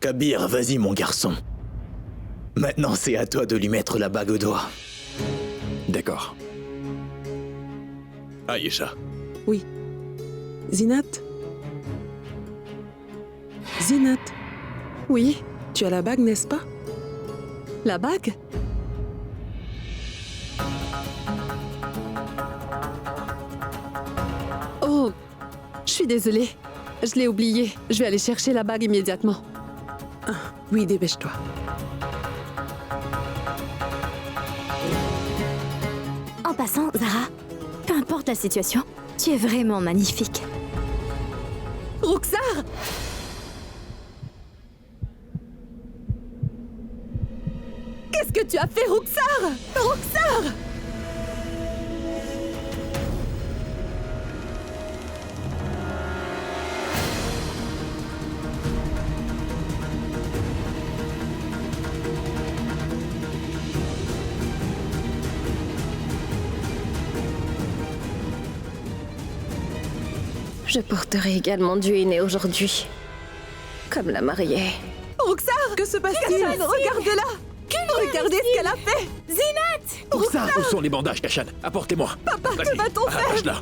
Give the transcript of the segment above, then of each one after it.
Kabir, vas-y mon garçon. Maintenant, c'est à toi de lui mettre la bague au doigt. D'accord. Aïcha. Oui. Zinat? Zinat, Oui, tu as la bague, n'est-ce pas? la bague? Oh, je suis désolée. Je l'ai oubliée. Je vais aller chercher la bague immédiatement. Oui, dépêche-toi. En passant, Zara, peu importe la situation, tu es vraiment magnifique. Rukhsar! Qu'est-ce que tu as fait, Rukhsar? Rukhsar! Je porterai également du henné aujourd'hui. Comme la mariée. Rukhsar! Que se passe-t-il? Kashan, regarde-la! Regardez ce qu'elle a fait! Où sont les bandages, Kashan? Apportez-moi. Papa, que Vas-y, va-t-on faire? arrache-la.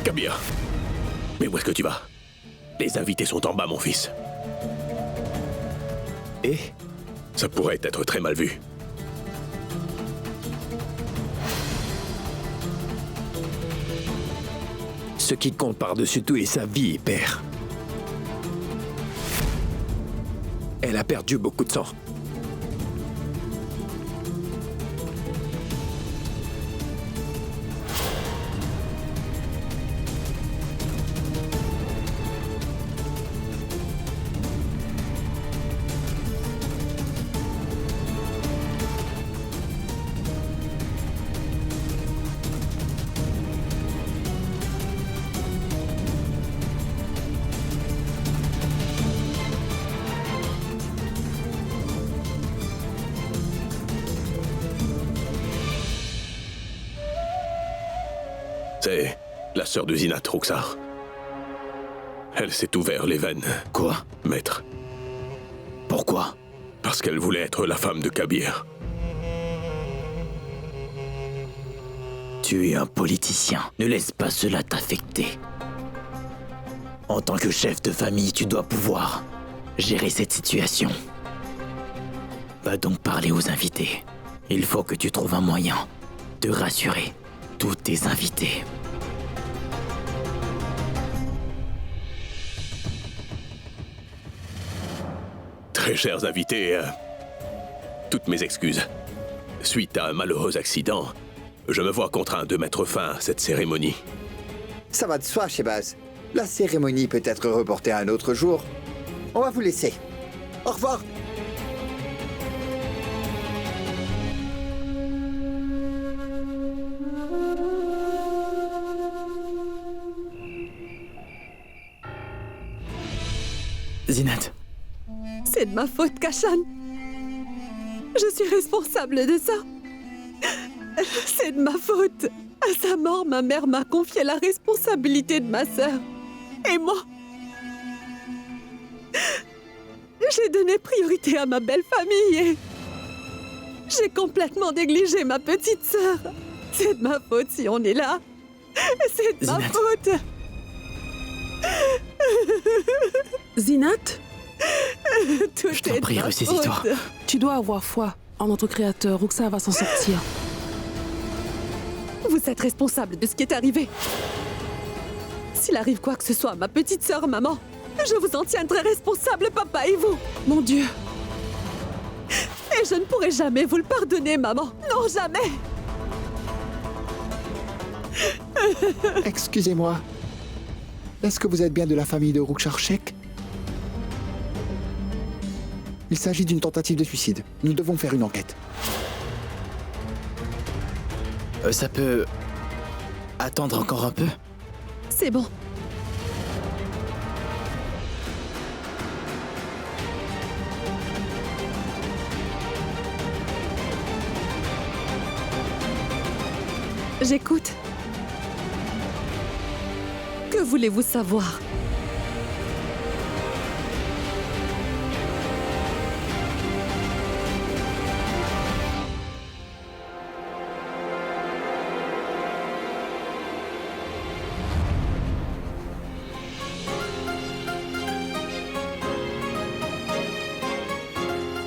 Kabir. Mais où est-ce que tu vas? Les invités sont en bas, mon fils. Et Ça pourrait être très mal vu. ce qui compte par-dessus tout est sa vie, père. Elle a perdu beaucoup de sang. C'est la sœur de Zinat, Rukhsar. Elle s'est ouvert les veines, Quoi? maître, Pourquoi? parce qu'elle voulait être la femme de Kabir. Tu es un politicien. Ne laisse pas cela t'affecter. En tant que chef de famille, tu dois pouvoir gérer cette situation. Va donc parler aux invités. Il faut que tu trouves un moyen de rassurer tous tes invités. Très chers invités, toutes mes excuses. Suite à un malheureux accident, je me vois contraint de mettre fin à cette cérémonie. Ça va de soi, Shehbaz. La cérémonie peut être reportée à un autre jour. On va vous laisser. Au revoir. Zinat, C'est de ma faute, Kashan. Je suis responsable de ça. C'est de ma faute. À sa mort, ma mère m'a confié la responsabilité de ma sœur. Et moi, j'ai donné priorité à ma belle famille et j'ai complètement négligé ma petite sœur. C'est de ma faute si on est là. C'est de ma Zinat. faute. Zinat, Tout Je t'en est de prie, ma ressaisis-toi. faute. tu dois avoir foi en notre créateur. Rukhsar va s'en sortir. Vous êtes responsable de ce qui est arrivé. S'il arrive quoi que ce soit à ma petite sœur, maman, je vous en tiendrai responsable, papa et vous. Mon Dieu, Et je ne pourrai jamais vous le pardonner, maman. Non, jamais. Excusez-moi. Est-ce que vous êtes bien de la famille de Rukhsar Sheikh? Il s'agit d'une tentative de suicide. Nous devons faire une enquête. ça peut attendre encore un peu? C'est bon. J'écoute. Que voulez-vous savoir?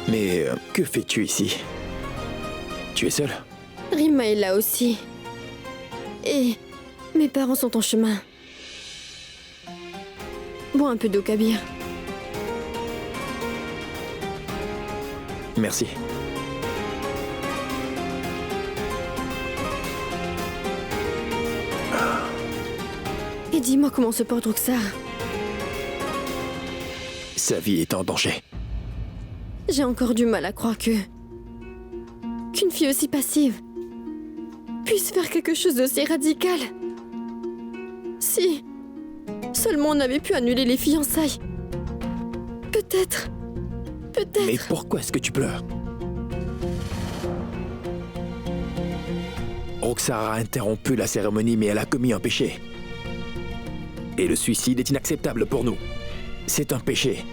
Mais que fais-tu ici? Tu es seule? Rima est là aussi. Et mes parents sont en chemin. Bois un peu d'eau, Kabir. Merci. Et dis-moi comment se porte Ruxar. Sa vie est en danger. J'ai encore du mal à croire qu'une fille aussi passive puisse faire quelque chose d'aussi radical. Si seulement on avait pu annuler les fiançailles. Peut-être. Mais pourquoi est-ce que tu pleures? Ruxar a interrompu la cérémonie, mais elle a commis un péché. Et le suicide est inacceptable pour nous. C'est un péché.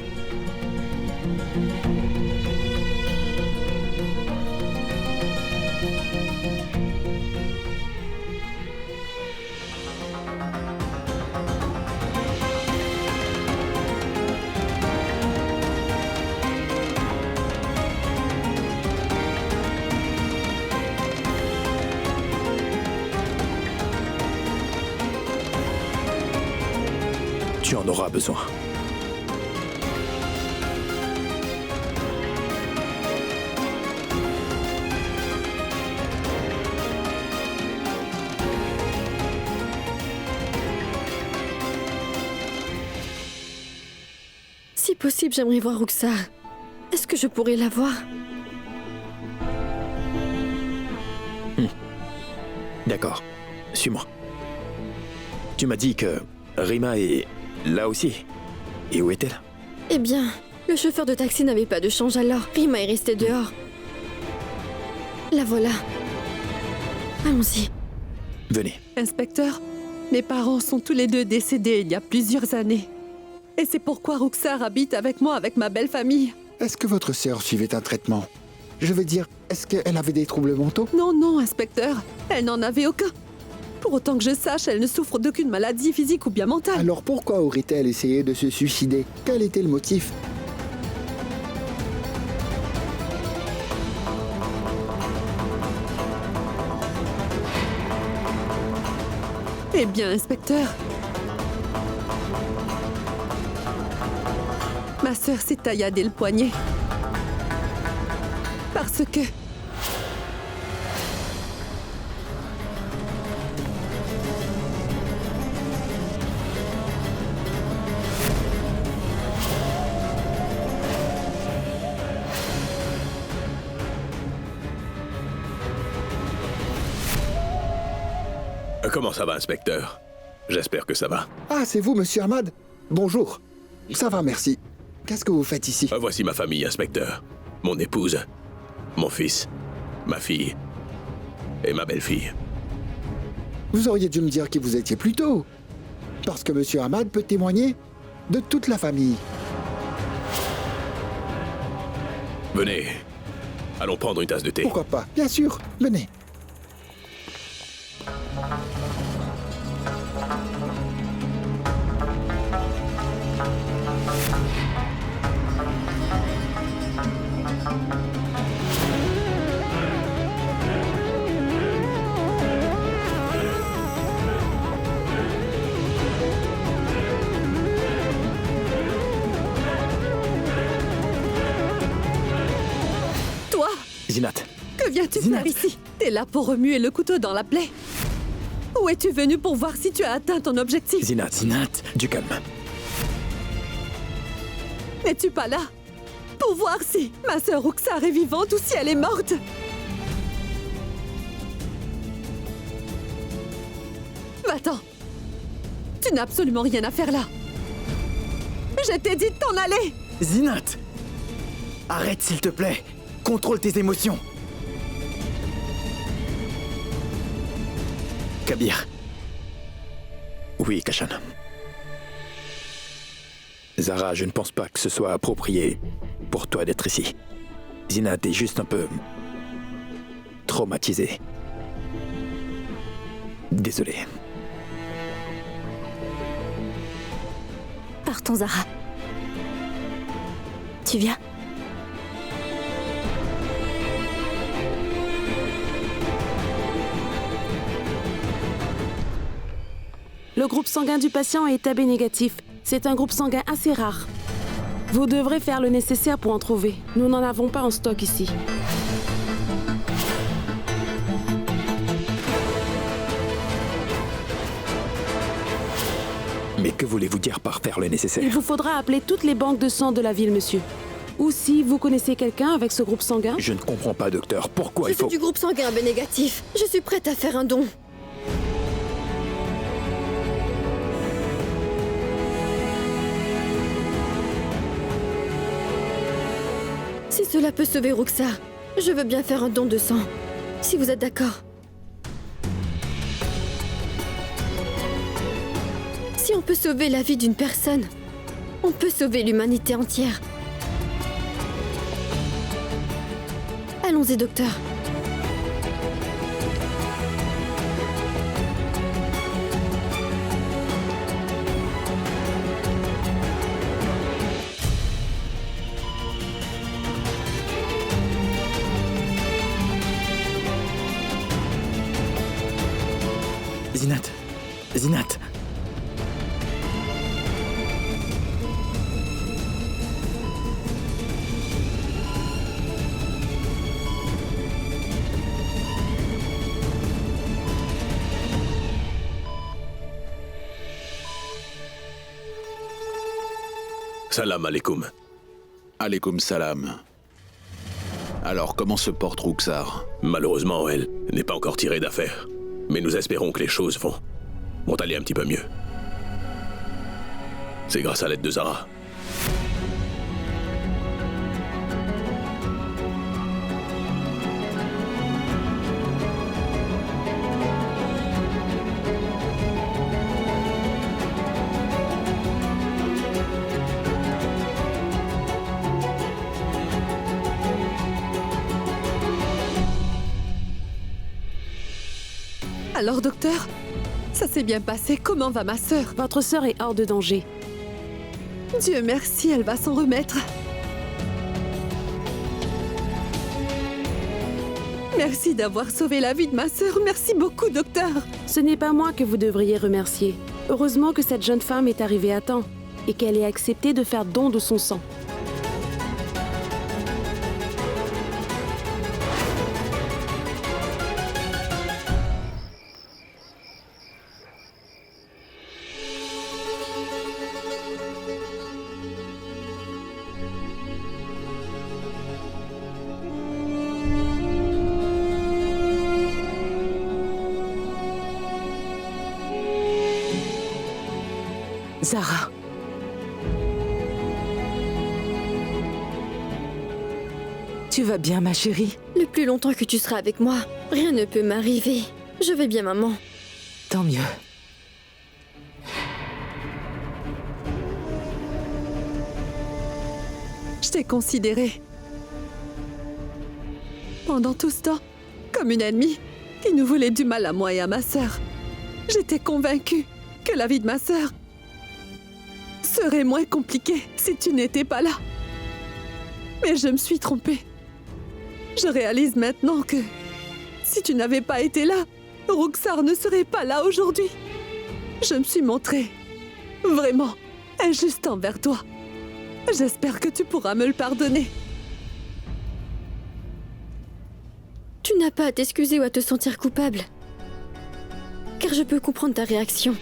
Tu en auras besoin. Si possible, j'aimerais voir Ruxar. Est-ce que je pourrais la voir? D'accord. Suis-moi. Tu m'as dit que Rima est là aussi. Et où est-elle? Eh bien, le chauffeur de taxi n'avait pas de change alors. Rima est restée dehors. La voilà. Allons-y. Venez. Inspecteur, mes parents sont tous les deux décédés il y a plusieurs années. Et c'est pourquoi Ruxar habite avec moi, avec ma belle famille. Est-ce que votre sœur suivait un traitement? Je veux dire, est-ce qu'elle avait des troubles mentaux? Non, non, inspecteur, elle n'en avait aucun. Pour autant que je sache, elle ne souffre d'aucune maladie physique ou bien mentale. Alors pourquoi aurait-elle essayé de se suicider? Quel était le motif? Eh bien, inspecteur, ma sœur s'est tailladé le poignet. Parce que... Comment ça va, inspecteur? J'espère que ça va. Ah, c'est vous, monsieur Ahmad? Bonjour. Ça va, merci. Qu'est-ce que vous faites ici? Voici ma famille, inspecteur. Mon épouse, mon fils, ma fille et ma belle-fille. Vous auriez dû me dire qui vous étiez plus tôt. Parce que monsieur Ahmad peut témoigner de toute la famille. Venez, allons prendre une tasse de thé. Pourquoi pas? Bien sûr, venez. Toi, Zinat. que viens-tu Zinat. faire ici? T'es là pour remuer le couteau dans la plaie. Où es-tu venu pour voir si tu as atteint ton objectif? Zinat. Zinat, Du calme. N'es-tu pas là pour voir si ma sœur Ruxar est vivante ou si elle est morte? Va-t'en. Tu n'as absolument rien à faire là. Je t'ai dit de t'en aller. Zinat! Arrête s'il te plaît. Contrôle tes émotions. Kabir. Oui, Kashan. Zara, je ne pense pas que ce soit approprié pour toi d'être ici. Zinat est juste un peu traumatisée. Désolé. Partons, Zara. Tu viens? Le groupe sanguin du patient est AB négatif. C'est un groupe sanguin assez rare. Vous devrez faire le nécessaire pour en trouver. Nous n'en avons pas en stock ici. Mais que voulez-vous dire par faire le nécessaire? Il vous faudra appeler toutes les banques de sang de la ville, monsieur. Ou si vous connaissez quelqu'un avec ce groupe sanguin. Je ne comprends pas, docteur. Pourquoi Je il faut... suis du groupe sanguin AB négatif. Je suis prête à faire un don. Si cela peut sauver Roxar, je veux bien faire un don de sang. Si vous êtes d'accord. Si on peut sauver la vie d'une personne, on peut sauver l'humanité entière. Allons-y, docteur. Zinat. Zinat. Salam alaikum. Alaikum salam. Alors, comment se porte Roxar? Malheureusement, elle n'est pas encore tirée d'affaire. Mais nous espérons que les choses vont aller un petit peu mieux. C'est grâce à l'aide de Zara. Alors, docteur, ça s'est bien passé. Comment va ma sœur? Votre sœur est hors de danger. Dieu merci, elle va s'en remettre. Merci d'avoir sauvé la vie de ma sœur. Merci beaucoup, docteur. Ce n'est pas moi que vous devriez remercier. Heureusement que cette jeune femme est arrivée à temps et qu'elle ait accepté de faire don de son sang. Zara. Tu vas bien, ma chérie? Le plus longtemps que tu seras avec moi, rien ne peut m'arriver. Je vais bien, maman. Tant mieux. Je t'ai considérée, pendant tout ce temps, comme une ennemie qui nous voulait du mal à moi et à ma sœur. J'étais convaincue que la vie de ma sœur serait moins compliquée si tu n'étais pas là. Mais je me suis trompée. Je réalise maintenant que si tu n'avais pas été là, Roxar ne serait pas là aujourd'hui. Je me suis montrée vraiment injuste envers toi. J'espère que tu pourras me le pardonner. Tu n'as pas à t'excuser ou à te sentir coupable. Car je peux comprendre ta réaction.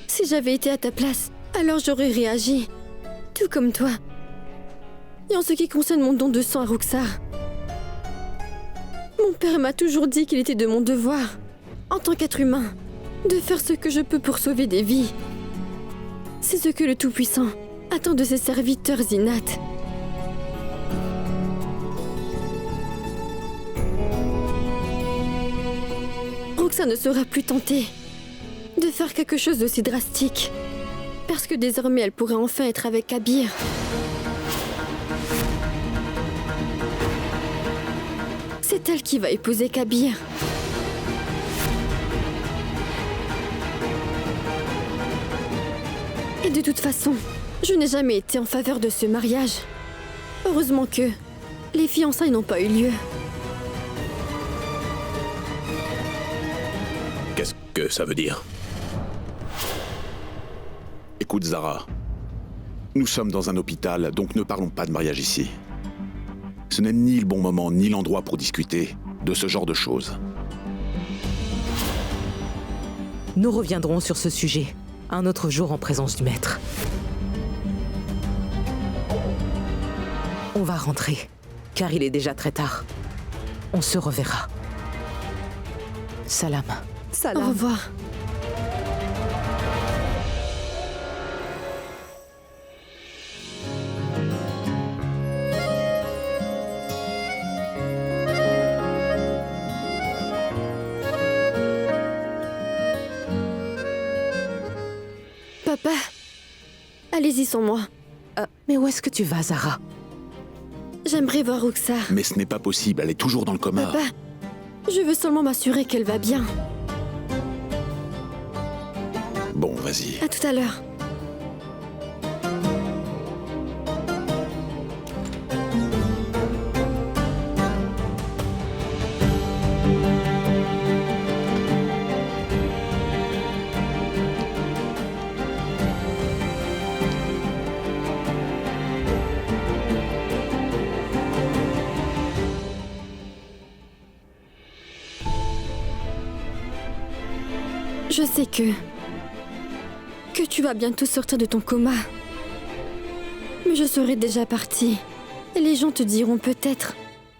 Si j'avais été à ta place, alors j'aurais réagi. Tout comme toi. Et en ce qui concerne mon don de sang à Roxar, mon père m'a toujours dit qu'il était de mon devoir, en tant qu'être humain, de faire ce que je peux pour sauver des vies. C'est ce que le Tout-Puissant attend de ses serviteurs, Zinat. Roxa ne sera plus tentée de faire quelque chose d'aussi drastique. Parce que désormais, elle pourrait enfin être avec Kabir. C'est elle qui va épouser Kabir. Et de toute façon, je n'ai jamais été en faveur de ce mariage. Heureusement que les fiançailles n'ont pas eu lieu. Qu'est-ce que ça veut dire? Écoute, Zara. Nous sommes dans un hôpital, donc ne parlons pas de mariage ici. Ce n'est ni le bon moment, ni l'endroit pour discuter de ce genre de choses. Nous reviendrons sur ce sujet un autre jour en présence du maître. On va rentrer, car il est déjà très tard. On se reverra. Salam. Salam. Au revoir. Papa, allez-y sans moi. Mais où est-ce que tu vas, Zara? J'aimerais voir Roxa. Mais ce n'est pas possible, elle est toujours dans le coma. Papa, je veux seulement m'assurer qu'elle va bien. Bon, vas-y. À tout à l'heure. Je sais que tu vas bientôt sortir de ton coma. Mais je serai déjà partie. Et les gens te diront peut-être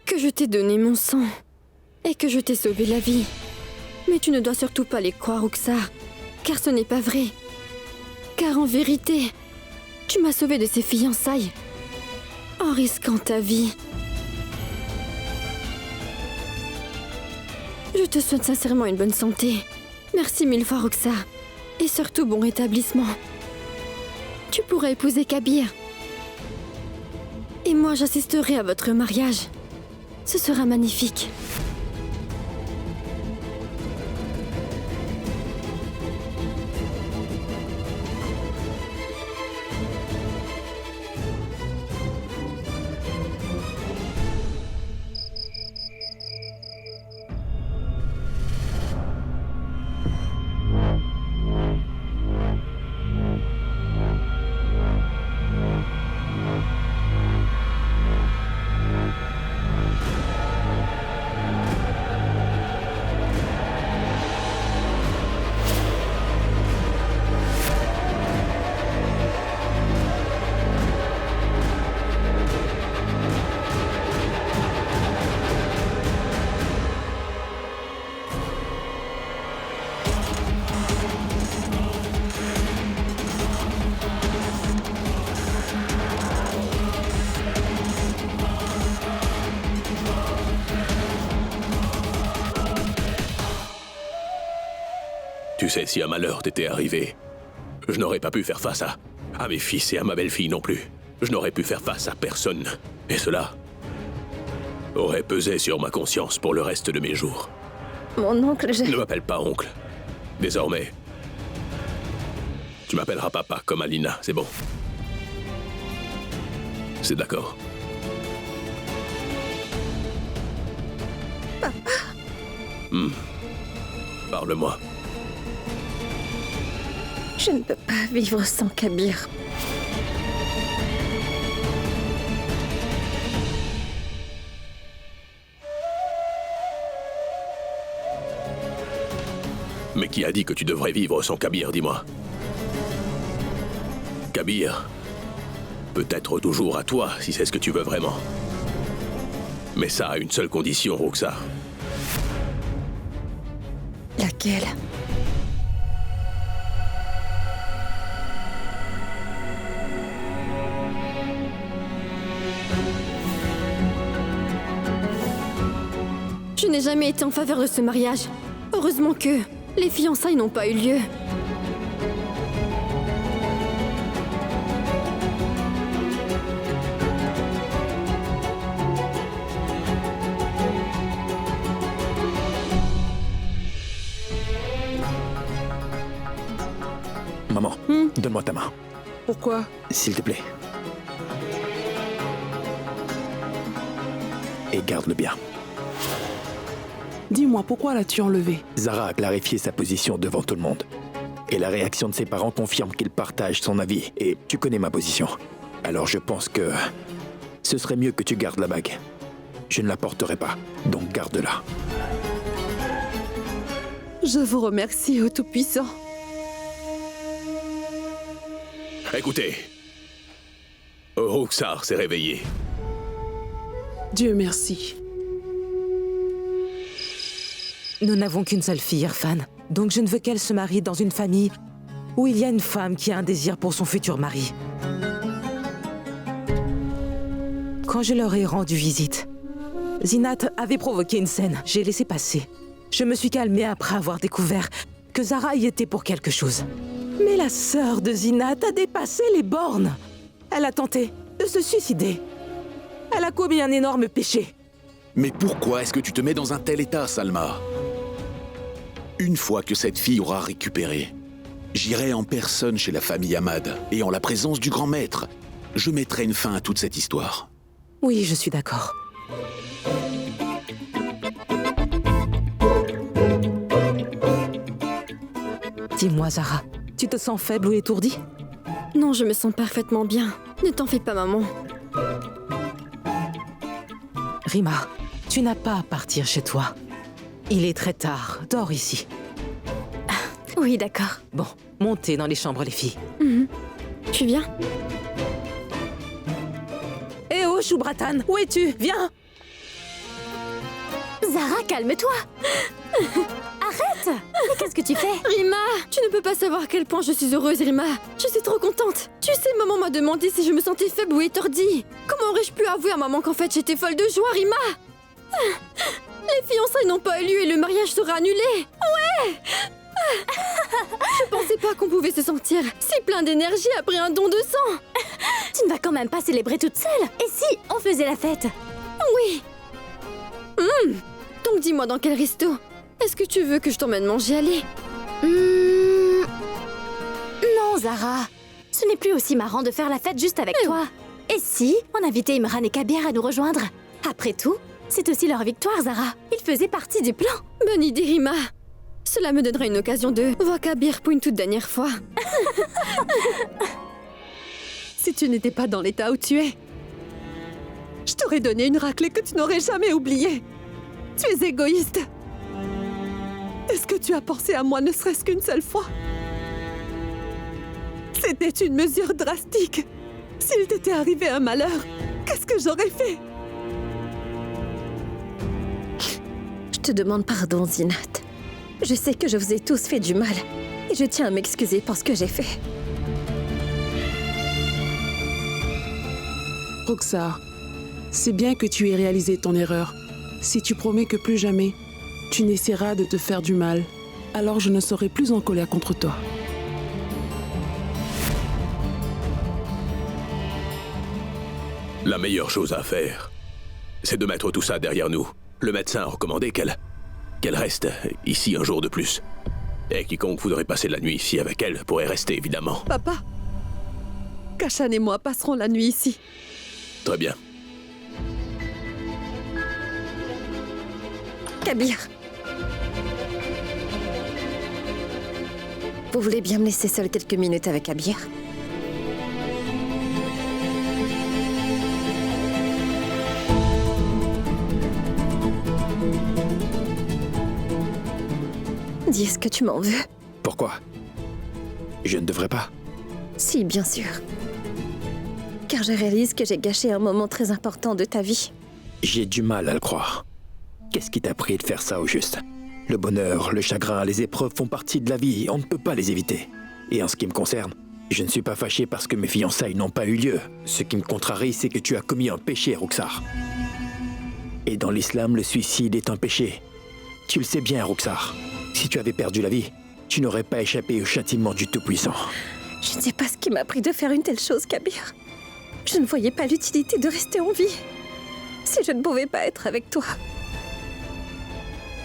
que je t'ai donné mon sang et que je t'ai sauvé la vie. Mais tu ne dois surtout pas les croire, Roxa, car ce n'est pas vrai. Car en vérité, tu m'as sauvé de ces fiançailles en risquant ta vie. Je te souhaite sincèrement une bonne santé. Merci mille fois, Roxa. Et surtout, bon rétablissement. Tu pourras épouser Kabir. Et moi, j'assisterai à votre mariage. Ce sera magnifique. Tu sais, si un malheur t'était arrivé, je n'aurais pas pu faire face à mes fils et à ma belle-fille non plus. Je n'aurais pu faire face à personne. Et cela aurait pesé sur ma conscience pour le reste de mes jours. Mon oncle, Ne m'appelle pas oncle. Désormais, tu m'appelleras papa comme Alina, c'est bon. C'est d'accord. Papa. Parle-moi. Je ne peux pas vivre sans Kabir. Mais qui a dit que tu devrais vivre sans Kabir, dis-moi? Kabir peut être toujours à toi, si c'est ce que tu veux vraiment. Mais ça a une seule condition, Roxa. Laquelle? Je n'ai jamais été en faveur de ce mariage. Heureusement que les fiançailles n'ont pas eu lieu. Maman, donne-moi ta main, Pourquoi? s'il te plaît. Et garde-le bien. Dis-moi, pourquoi l'as-tu enlevé? Zara a clarifié sa position devant tout le monde. Et la réaction de ses parents confirme qu'il partage son avis. Et tu connais ma position. Alors je pense que ce serait mieux que tu gardes la bague. Je ne la porterai pas, donc garde-la. Je vous remercie, ô Tout-Puissant. Écoutez. Roxar s'est réveillé. Dieu merci. Nous n'avons qu'une seule fille, Irfan. Donc je ne veux qu'elle se marie dans une famille où il y a une femme qui a un désir pour son futur mari. Quand je leur ai rendu visite, Zinat avait provoqué une scène. J'ai laissé passer. Je me suis calmée après avoir découvert que Zara y était pour quelque chose. Mais la sœur de Zinat a dépassé les bornes. Elle a tenté de se suicider. Elle a commis un énorme péché. Mais pourquoi est-ce que tu te mets dans un tel état, Salma? Une fois que cette fille aura récupéré, j'irai en personne chez la famille Ahmad et en la présence du grand maître, je mettrai une fin à toute cette histoire. Oui, je suis d'accord. Dis-moi, Zara, tu te sens faible ou étourdie? Non, je me sens parfaitement bien. Ne t'en fais pas, maman. Rima, tu n'as pas à partir chez toi. Il est très tard. Dors ici. Oui, d'accord. Bon, montez dans les chambres, les filles. Tu viens? Eh oh, Choubratan, où es-tu? Viens! Zara, calme-toi. Arrête. Mais qu'est-ce que tu fais? Rima, tu ne peux pas savoir à quel point je suis heureuse, Rima. Je suis trop contente. Tu sais, maman m'a demandé si je me sentais faible ou étourdie. Comment aurais-je pu avouer à maman qu'en fait j'étais folle de joie, Rima? Les fiançailles n'ont pas eu lieu et le mariage sera annulé. Ouais. Je pensais pas qu'on pouvait se sentir si plein d'énergie après un don de sang. Tu ne vas quand même pas célébrer toute seule. Et si on faisait la fête? Oui. Donc dis-moi dans quel resto? Est-ce que tu veux que je t'emmène manger? Allez. Non, Zara. Ce n'est plus aussi marrant de faire la fête juste avec toi. Et si on invitait Imran et Kabir à nous rejoindre? Après tout, c'est aussi leur victoire, Zara. Ils faisaient partie du plan. Bonne idée, Rima. Cela me donnera une occasion de voir Kabir pour une toute dernière fois. Si tu n'étais pas dans l'état où tu es, je t'aurais donné une raclée que tu n'aurais jamais oubliée. Tu es égoïste. Est-ce que tu as pensé à moi ne serait-ce qu'une seule fois? C'était une mesure drastique. S'il t'était arrivé un malheur, qu'est-ce que j'aurais fait? Je te demande pardon, Zinat. Je sais que je vous ai tous fait du mal. Et je tiens à m'excuser pour ce que j'ai fait. Roxar, c'est bien que tu aies réalisé ton erreur. Si tu promets que plus jamais, tu n'essaieras de te faire du mal, alors je ne serai plus en colère contre toi. La meilleure chose à faire, c'est de mettre tout ça derrière nous. Le médecin a recommandé qu'elle reste ici un jour de plus. Et quiconque voudrait passer la nuit ici avec elle pourrait rester, évidemment. Papa, Kashan et moi passerons la nuit ici. Très bien. Kabir. Vous voulez bien me laisser seule quelques minutes avec Kabir? Dis, est-ce que tu m'en veux? Pourquoi? Je ne devrais pas. Si, bien sûr. Car je réalise que j'ai gâché un moment très important de ta vie. J'ai du mal à le croire. Qu'est-ce qui t'a pris de faire ça au juste? Le bonheur, le chagrin, les épreuves font partie de la vie, on ne peut pas les éviter. Et en ce qui me concerne, je ne suis pas fâché parce que mes fiançailles n'ont pas eu lieu. Ce qui me contrarie, c'est que tu as commis un péché, Roxar. Et dans l'islam, le suicide est un péché. Tu le sais bien, Roxar. Si tu avais perdu la vie, tu n'aurais pas échappé au châtiment du Tout-Puissant. Je ne sais pas ce qui m'a pris de faire une telle chose, Kabir. Je ne voyais pas l'utilité de rester en vie. Si je ne pouvais pas être avec toi,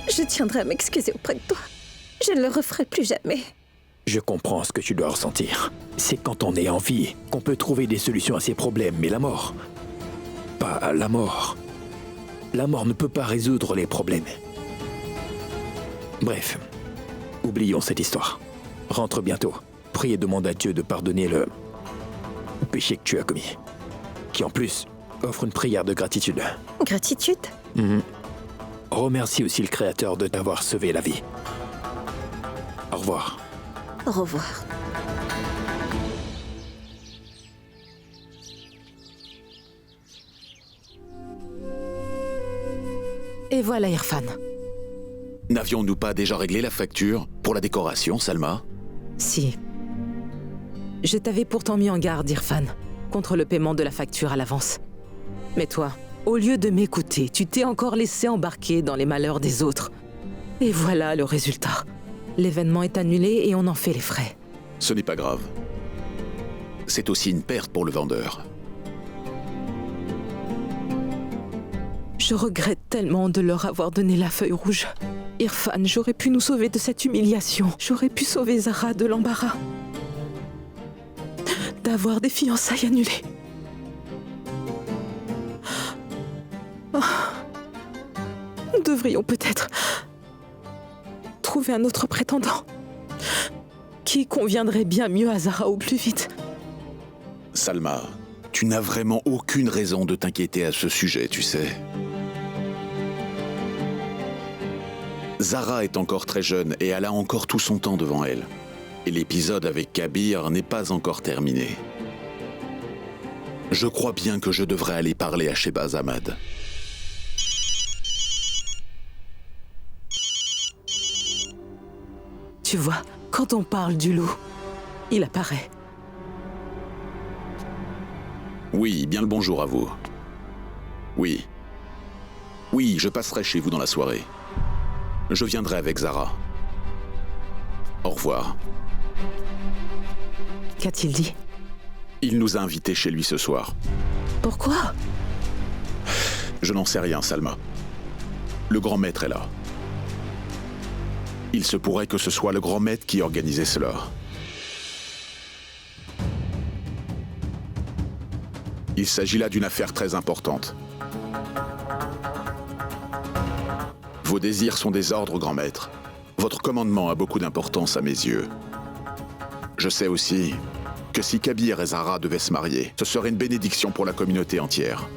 je tiendrai à m'excuser auprès de toi. Je ne le referai plus jamais. Je comprends ce que tu dois ressentir. C'est quand on est en vie qu'on peut trouver des solutions à ses problèmes, mais la mort... Pas la mort. La mort ne peut pas résoudre les problèmes. Bref, oublions cette histoire. Rentre bientôt. Prie et demande à Dieu de pardonner le péché que tu as commis. Qui en plus offre une prière de gratitude. Gratitude ? Remercie aussi le Créateur de t'avoir sauvé la vie. Au revoir. Au revoir. Et voilà Irfan. N'avions-nous pas déjà réglé la facture pour la décoration, Salma? Si. Je t'avais pourtant mis en garde, Irfan, contre le paiement de la facture à l'avance. Mais toi, au lieu de m'écouter, tu t'es encore laissé embarquer dans les malheurs des autres. Et voilà le résultat. L'événement est annulé et on en fait les frais. Ce n'est pas grave. C'est aussi une perte pour le vendeur. Je regrette tellement de leur avoir donné la feuille rouge. Irfan, j'aurais pu nous sauver de cette humiliation. J'aurais pu sauver Zara de l'embarras. D'avoir des fiançailles annulées. Oh. Nous devrions peut-être trouver un autre prétendant qui conviendrait bien mieux à Zara au plus vite. Salma, tu n'as vraiment aucune raison de t'inquiéter à ce sujet, tu sais. Zara est encore très jeune et elle a encore tout son temps devant elle. Et l'épisode avec Kabir n'est pas encore terminé. Je crois bien que je devrais aller parler à Shehbaz Ahmad. Tu vois, quand on parle du loup, il apparaît. Oui, bien le bonjour à vous. Oui. Oui, je passerai chez vous dans la soirée. Je viendrai avec Zara. Au revoir. Qu'a-t-il dit? Il nous a invités chez lui ce soir. Pourquoi? Je n'en sais rien, Salma. Le grand maître est là. Il se pourrait que ce soit le grand maître qui organisait cela. Il s'agit là d'une affaire très importante. Vos désirs sont des ordres, grand maître. Votre commandement a beaucoup d'importance à mes yeux. Je sais aussi que si Kabir et Zara devaient se marier, ce serait une bénédiction pour la communauté entière.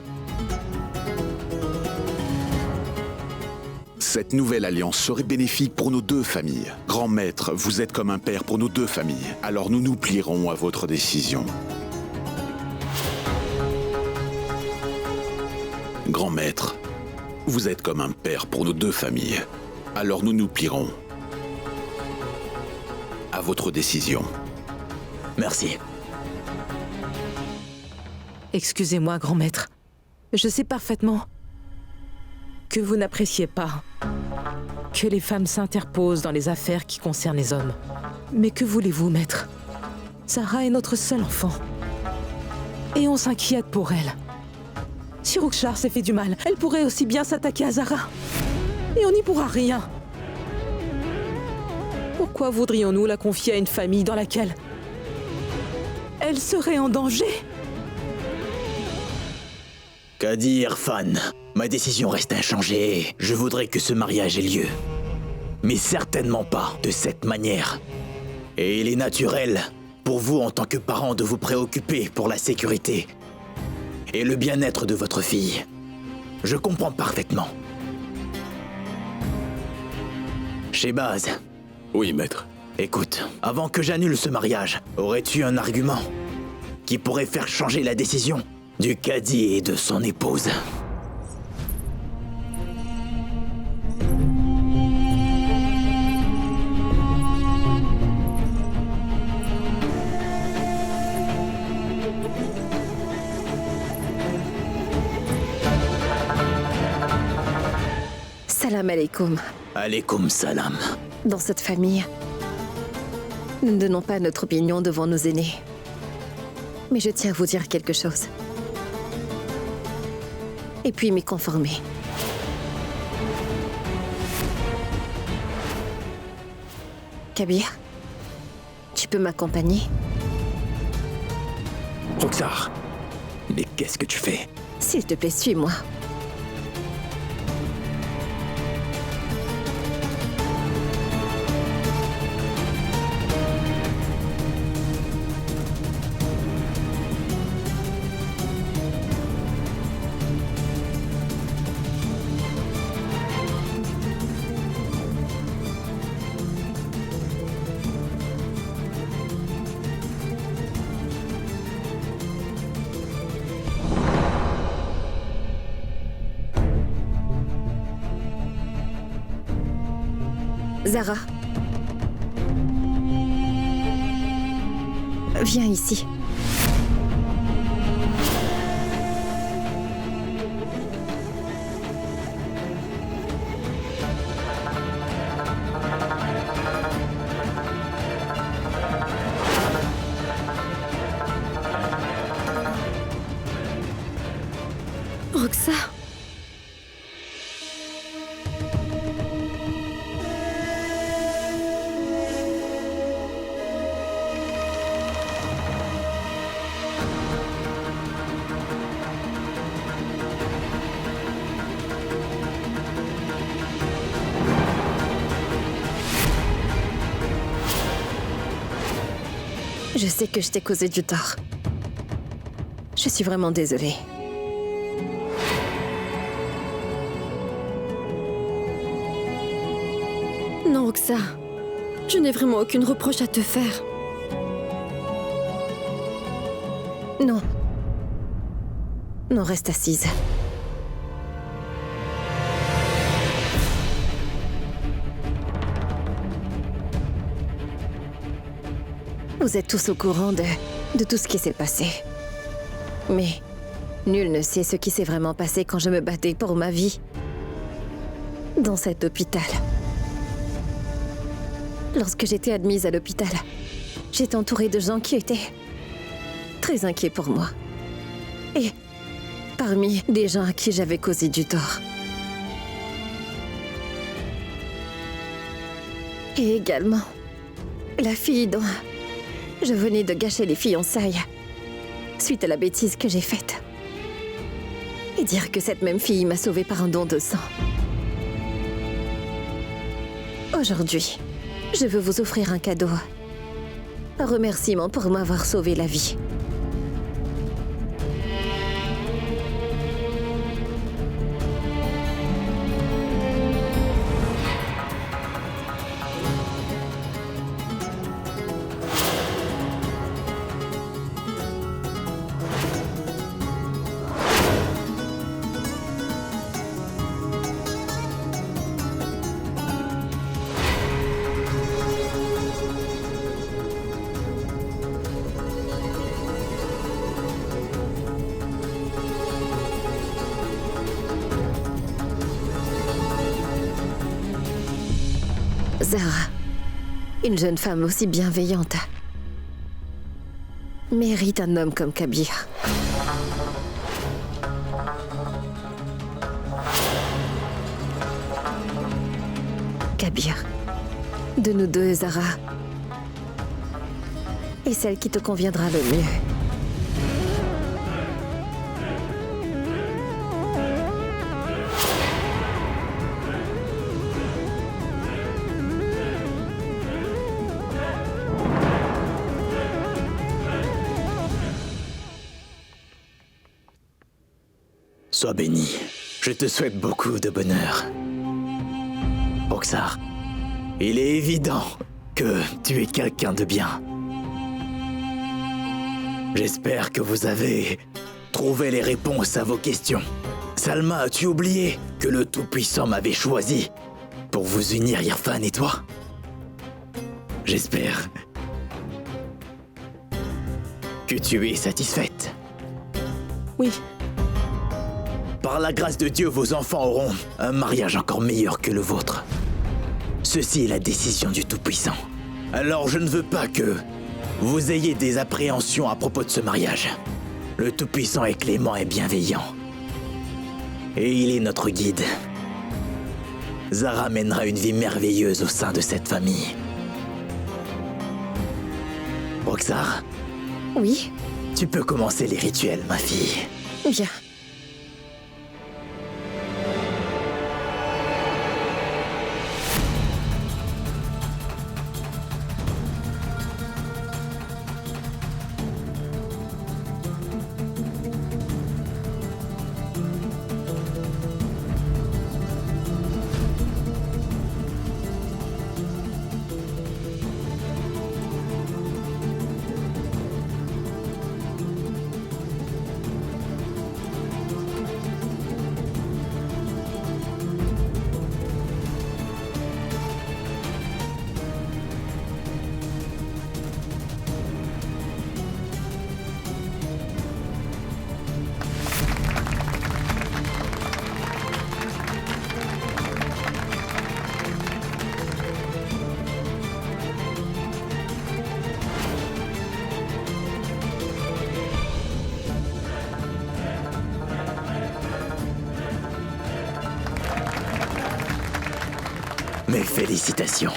Cette nouvelle alliance serait bénéfique pour nos deux familles. Grand maître, vous êtes comme un père pour nos deux familles. Alors nous nous plierons à votre décision. Grand maître, vous êtes comme un père pour nos deux familles. Alors nous nous plierons à votre décision. Merci. Excusez-moi, grand maître. Je sais parfaitement que vous n'appréciez pas que les femmes s'interposent dans les affaires qui concernent les hommes. Mais que voulez-vous, maître? Zara est notre seul enfant. Et on s'inquiète pour elle. Si Rookshar s'est fait du mal, elle pourrait aussi bien s'attaquer à Zara. Et on n'y pourra rien. Pourquoi voudrions-nous la confier à une famille dans laquelle elle serait en danger? Qu'a dit Irfan? Ma décision reste inchangée. Je voudrais que ce mariage ait lieu. Mais certainement pas de cette manière. Et il est naturel pour vous en tant que parent de vous préoccuper pour la sécurité et le bien-être de votre fille. Je comprends parfaitement. Shehbaz. Oui, maître. Écoute, avant que j'annule ce mariage, aurais-tu un argument qui pourrait faire changer la décision du cadi et de son épouse? Salam alaikum. Alaykoum salam. Dans cette famille, nous ne donnons pas notre opinion devant nos aînés. Mais je tiens à vous dire quelque chose. Et puis m'y conformer. Kabir, tu peux m'accompagner? Roxar, mais qu'est-ce que tu fais? S'il te plaît, suis-moi. Zara. Viens ici. Roxar. Je sais que je t'ai causé du tort. Je suis vraiment désolée. Non, Roxar. Je n'ai vraiment aucune reproche à te faire. Non. Non, reste assise. Vous êtes tous au courant de tout ce qui s'est passé. Mais nul ne sait ce qui s'est vraiment passé quand je me battais pour ma vie dans cet hôpital. Lorsque j'étais admise à l'hôpital, j'étais entourée de gens qui étaient très inquiets pour moi. Et parmi des gens à qui j'avais causé du tort. Et également, la fille dont je venais de gâcher les fiançailles suite à la bêtise que j'ai faite. Et dire que cette même fille m'a sauvée par un don de sang. Aujourd'hui, je veux vous offrir un cadeau. Un remerciement pour m'avoir sauvé la vie. Zara, une jeune femme aussi bienveillante, mérite un homme comme Kabir. Kabir, de nous deux, Zara, est celle qui te conviendra le mieux. Sois béni. Je te souhaite beaucoup de bonheur. Roxar, il est évident que tu es quelqu'un de bien. J'espère que vous avez trouvé les réponses à vos questions. Salma, as-tu oublié que le Tout-Puissant m'avait choisi pour vous unir, Irfan et toi? J'espère que tu es satisfaite. Oui. Par la grâce de Dieu, vos enfants auront un mariage encore meilleur que le vôtre. Ceci est la décision du Tout-Puissant. Alors je ne veux pas que vous ayez des appréhensions à propos de ce mariage. Le Tout-Puissant est clément et bienveillant. Et il est notre guide. Zara mènera une vie merveilleuse au sein de cette famille. Roxar, Oui, tu peux commencer les rituels, ma fille. bien. Mes félicitations.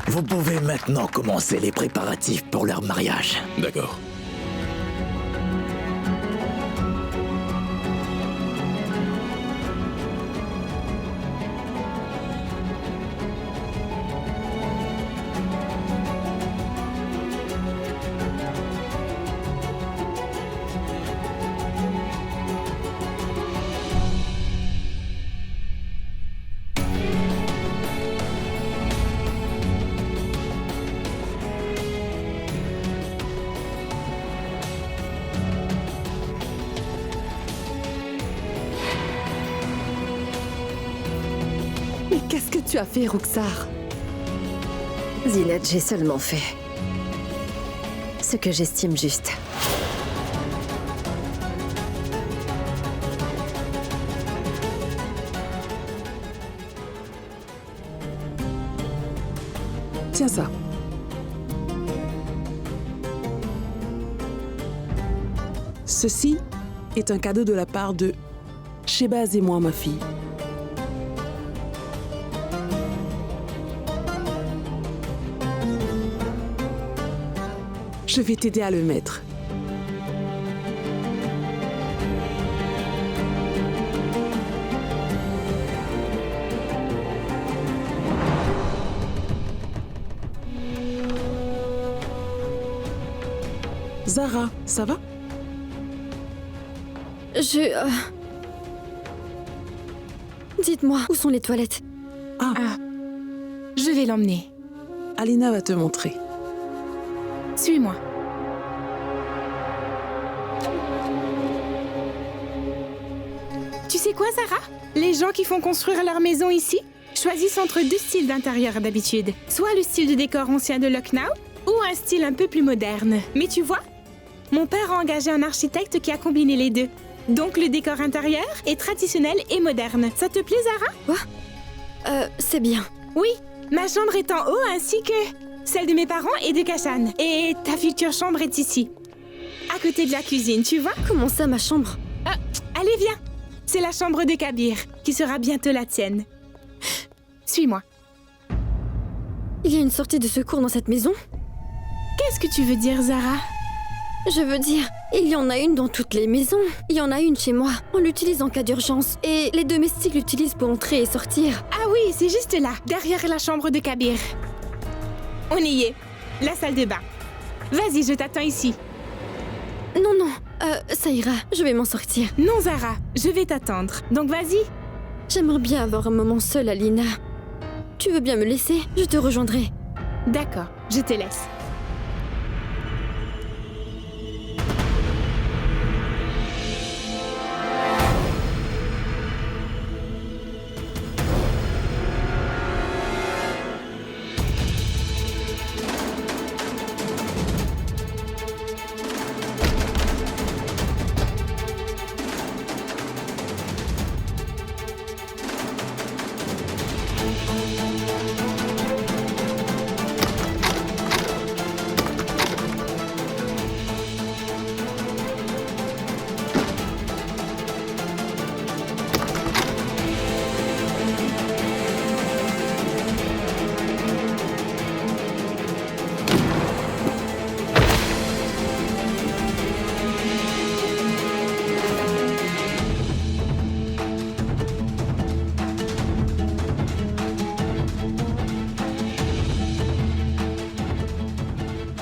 Vous pouvez maintenant commencer les préparatifs pour leur mariage. D'accord. Mais qu'est-ce que tu as fait, Roxar? Zinat, j'ai seulement fait ce que j'estime juste. Tiens ça. Ceci est un cadeau de la part de Shehbaz et moi, ma fille. Je vais t'aider à le mettre. Zara, ça va? Dites-moi, où sont les toilettes? Je vais l'emmener. Alina va te montrer. Suis-moi. Tu sais quoi, Zara? Les gens qui font construire leur maison ici choisissent entre deux styles d'intérieur d'habitude. Soit le style de décor ancien de Lucknow, ou un style un peu plus moderne. Mais tu vois, mon père a engagé un architecte qui a combiné les deux. Donc le décor intérieur est traditionnel et moderne. Ça te plaît, Zara? Quoi? C'est bien. Oui, ma chambre est en haut ainsi que celle de mes parents et de Kashan. Et ta future chambre est ici, à côté de la cuisine, tu vois? Comment ça, ma chambre? Allez, viens. C'est la chambre de Kabir, qui sera bientôt la tienne. Suis-moi. Il y a une sortie de secours dans cette maison? Qu'est-ce que tu veux dire, Zara? Je veux dire, il y en a une dans toutes les maisons. Il y en a une chez moi. On l'utilise en cas d'urgence. Et les domestiques l'utilisent pour entrer et sortir. Ah oui, c'est juste là, derrière la chambre de Kabir. On y est. La salle de bain. Vas-y, je t'attends ici. Non, ça ira. Je vais m'en sortir. Non, Zara, je vais t'attendre. Donc vas-y. J'aimerais bien avoir un moment seul, Alina. Tu veux bien me laisser? Je te rejoindrai. D'accord, je te laisse.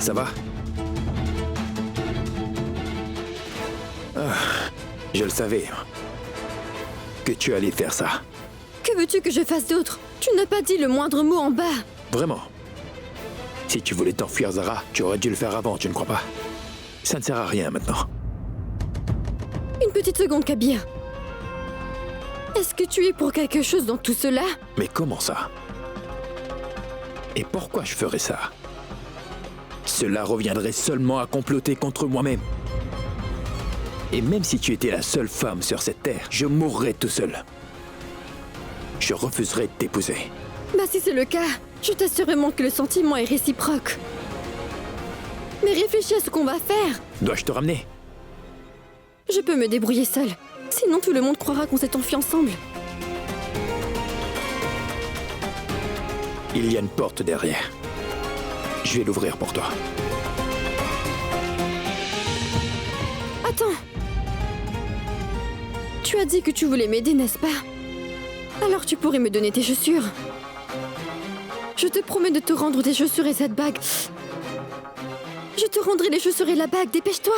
Ça va? Je le savais. Que tu allais faire ça. Que veux-tu que je fasse d'autre? Tu n'as pas dit le moindre mot en bas. Vraiment. Si tu voulais t'enfuir, Zara, tu aurais dû le faire avant, tu ne crois pas? Ça ne sert à rien maintenant. Une petite seconde, Kabir. Est-ce que tu es pour quelque chose dans tout cela? Mais comment ça? Et pourquoi je ferais ça? Cela reviendrait seulement à comploter contre moi-même. Et même si tu étais la seule femme sur cette terre, je mourrais tout seul. Je refuserais de t'épouser. Bah si c'est le cas, je t'assure vraiment que le sentiment est réciproque. Mais réfléchis à ce qu'on va faire. Dois-je te ramener? Je peux me débrouiller seule. Sinon tout le monde croira qu'on s'est enfuis ensemble. Il y a une porte derrière. Je vais l'ouvrir pour toi. Attends. Tu as dit que tu voulais m'aider, n'est-ce pas? Alors tu pourrais me donner tes chaussures. Je te promets de te rendre tes chaussures et cette bague. Je te rendrai les chaussures et la bague, dépêche-toi.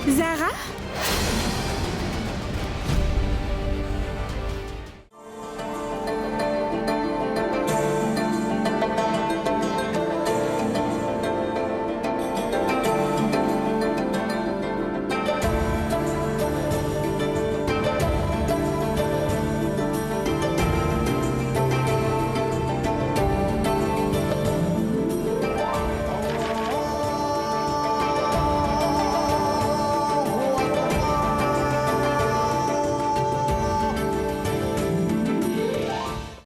Zara?